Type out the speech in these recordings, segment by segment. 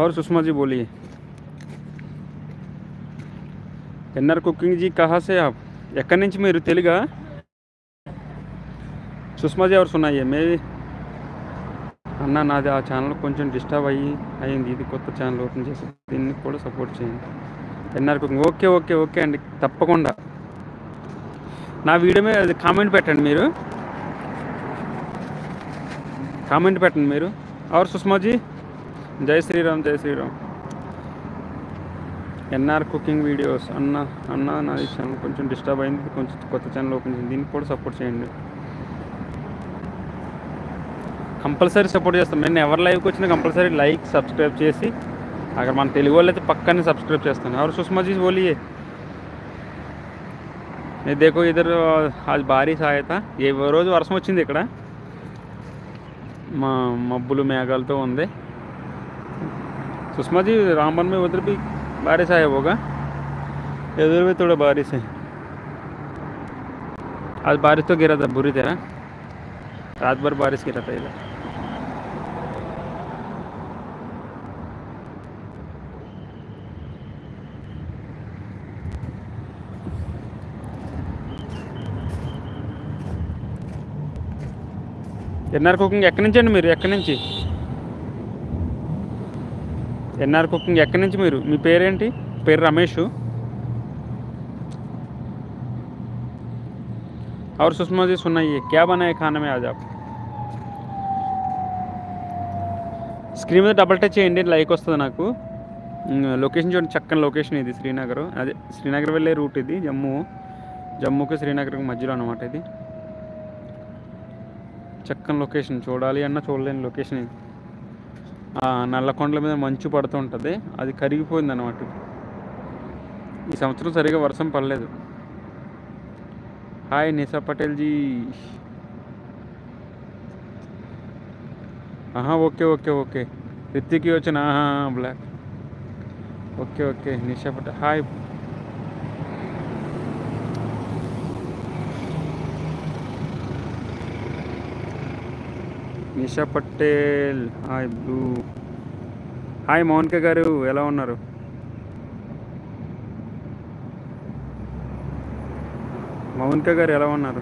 और सुषमा जी बोलिए। NR cooking जी कहाँ से आप? ఎక్కడి నుంచి మీరు? తెలుగా? సుష్మా जी और सुनाइए। మే అన్న నాది ఆ ఛానల్ కొంచెం డిస్టర్బ్ అయ్యింది. ఇది కొత్త ఛానల్ ఓపెన్ చేసి దీన్ని కూడా సపోర్ట్ చేయండి. NR cooking okay okay okay అండి, తప్పకుండా నా వీడియో మీద అది కామెంట్ పెట్టండి మీరు, కామెంట్ పెట్టండి మీరు. और సుష్మా जी జై శ్రీరామ్, జై శ్రీరామ్. ఎన్ఆర్ కుకింగ్ వీడియోస్ అన్న నాది ఛానల్ కొంచెం డిస్టర్బ్ అయింది, కొంచెం కొత్త ఛానల్ ఓపెన్ చేయండి, దీనికి కూడా సపోర్ట్ చేయండి. కంపల్సరీ సపోర్ట్ చేస్తాం. నేను ఎవరు లైవ్కి వచ్చినా కంపల్సరీ లైక్ సబ్స్క్రైబ్ చేసి, అక్కడ మన తెలుగు వాళ్ళు అయితే పక్కనే సబ్స్క్రైబ్ చేస్తాను. और सुषमा जी बोलिए। నేను देखो इधर आज बारिश आया था, ఏ రోజు వర్షం వచ్చింది ఇక్కడ, మా మబ్బులు మేఘాలతో ఉంది. सुषमा जी रामबन में उधर भी बारिश आया होगा, इधर भी थोड़ा बारिश है. आज बारिश तो गिरा था बुरी तरह, रात भर बारिश गिरा था इधर. ఎన్ఆర్ కుకింగ్ ఎక్కడి నుంచి అండి మీరు? ఎక్కడి నుంచి ఎన్ఆర్ కుకింగ్ ఎక్కడి నుంచి మీరు? మీ పేరేంటి? పేరు రమేష్. और सुषमा जी सुनाइए क्या बनाए खाने में आज आप? స్క్రీన్ మీద డబల్ టచ్ చేయండి, లైక్ వస్తుంది నాకు. లొకేషన్ చూడండి, చక్కని లొకేషన్ ఇది. శ్రీనగర్, అదే శ్రీనగర్ వెళ్ళే రూట్ ఇది. జమ్మూకి శ్రీనగర్కి మధ్యలో అనమాట ఇది. చక్కని లొకేషన్, చూడాలి అన్న చూడలేని లొకేషన్ ఇది. నల్లకొండల మీద మంచు పడుతూ ఉంటుంది, అది కరిగిపోయింది అన్నమాట. ఈ సంవత్సరం సరిగా వర్షం పడలేదు. Hi Nisha Patel ji. Okay okay okay. రిత్తికి వచ్చిన బ్లాక్. Okay okay Nisha Patel hi. Nisha Patel hi. Blue hi. Mounika గారు ఎలా ఉన్నారు? మౌనిక గారు ఎలా ఉన్నారు?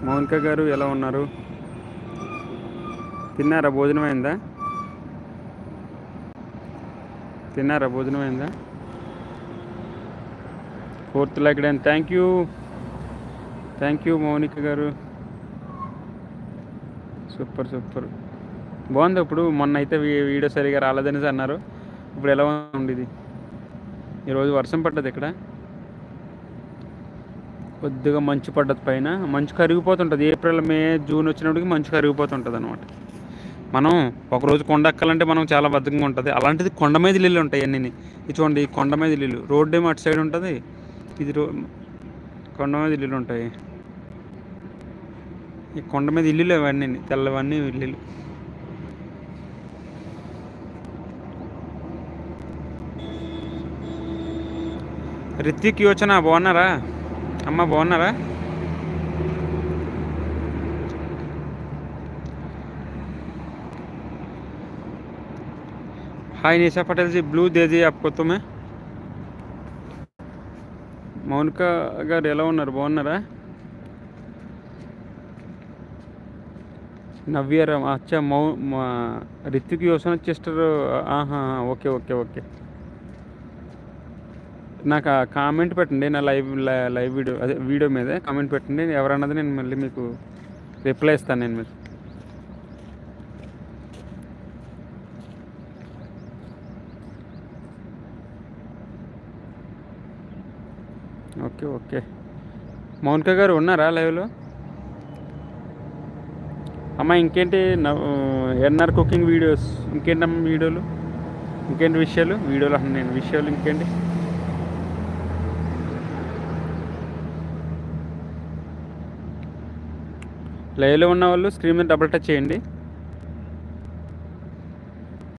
మౌనిక గారు ఎలా ఉన్నారు? తిన్నారా? భోజనం అయిందా? తిన్నారా? భోజనం అయిందా? 4th like done. Thank you Mounika గారు. సూపర్ సూపర్, బాగుంది. ఇప్పుడు మొన్న అయితే వీడియో సరిగా రాలేదనేసి అన్నారు, ఇప్పుడు ఎలా ఉండేది? ఈరోజు వర్షం పడ్డది ఇక్కడ, కొద్దిగా మంచు పడ్డది. పైన మంచు కరిగిపోతుంటుంది. ఏప్రిల్ మే జూన్ వచ్చినప్పటికి మంచు కరిగిపోతుంటుంది అనమాట. మనం ఒకరోజు కొండ ఎక్కాలంటే మనం చాలా బద్ధకంగా ఉంటుంది. అలాంటిది కొండ మీద ఇల్లులు ఉంటాయి అన్నీ. ఇది చూడండి, ఈ కొండ మీద ఇల్లు. రోడ్డు ఏమో అటు సైడ్ ఉంటుంది, ఇది కొండ మీద ఇల్లులు ఉంటాయి. ఈ కొండ మీద ఇల్లులు అవన్నీ, తెల్లవన్నీ ఇల్లులు. రిత్విక్ యోచన బాగున్నారా అమ్మ? బాగున్నారా? हाय निशा पटेल जी, ब्लू दे दिए आपको तो मैं. మౌనిక గారు ఎలా ఉన్నారు? బాగున్నారా? నవ్యారా? అచ్చా రిత్విక్ యోసన చేస్తారు. Okay okay okay. నాకు కామెంట్ పెట్టండి, నా లైవ్ వీడియో, అదే వీడియో మీద కామెంట్ పెట్టండి. ఎవరన్నది నేను మళ్ళీ మీకు రిప్లై ఇస్తాను నేను మీరు. Okay okay. మౌనిక గారు ఉన్నారా లైవ్లో? అమ్మ ఇంకేంటి ఎన్ఆర్ కుకింగ్ వీడియోస్, ఇంకేంటమ్మా వీడియోలు, ఇంకేంటి విషయాలు? వీడియోలు అన్న నేను విషయాలు ఇంకేంటి? లైవ్లో ఉన్న వాళ్ళు స్క్రీన్ మీద డబుల్ టచ్ చేయండి.